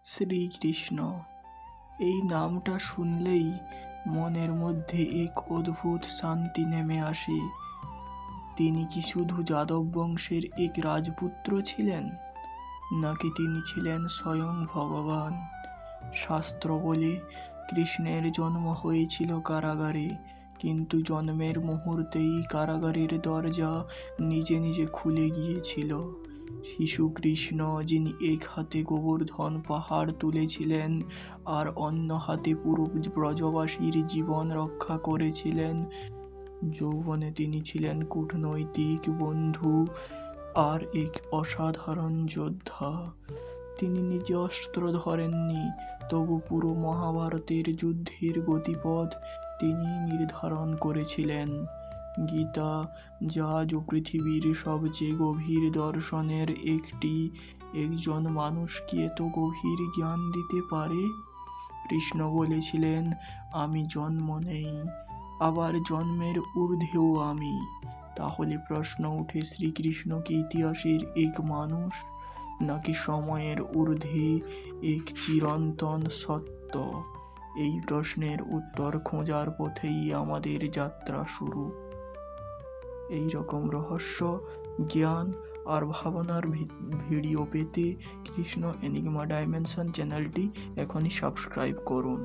শ্রীকৃষ্ণ। এই নামটা শুনলেই মনের মধ্যে এক অদ্ভুত শান্তি নেমে আসে। তিনি কি শুধু যাদব বংশের এক রাজপুত্র ছিলেন, নাকি তিনি ছিলেন স্বয়ং ভগবান? শাস্ত্র বলে কৃষ্ণের জন্ম হয়েছিল কারাগারে, কিন্তু জন্মের মুহূর্তেই কারাগারের দরজা নিজে নিজে খুলে গিয়েছিল। শিশু কৃষ্ণ, যিনি এক হাতে গোবর্ধন পাহাড় তুলেছিলেন আর অন্য হাতে পুরো ব্রজবাসীর জীবন রক্ষা করেছিলেন, যৌবনে তিনি ছিলেন কূটনৈতিক বন্ধু আর এক অসাধারণ যোদ্ধা। তিনি নিজে অস্ত্র ধরেননি, তবু পুরো মহাভারতের যুদ্ধের গতিপথ তিনি নির্ধারণ করেছিলেন। গীতা, যা আজ পৃথিবীর সবচেয়ে গভীর দর্শনের একটি, একজন মানুষকে এত গভীর জ্ঞান দিতে পারে? কৃষ্ণ বলেছিলেন, আমি জন্ম নেই, আবার জন্মের ঊর্ধ্বেও আমি। তাহলে প্রশ্ন উঠে, শ্রীকৃষ্ণ কি ইতিহাসের এক মানুষ, নাকি সময়ের ঊর্ধ্বে এক চিরন্তন সত্য? এই প্রশ্নের উত্তর খোঁজার পথেই আমাদের যাত্রা শুরু। এই রকম রহস্য, জ্ঞান আর ভাবনার ভিডিও পেতে কৃষ্ণ এনিগমা ডাইমেনশন চ্যানেলটি এখনই সাবস্ক্রাইব করুন।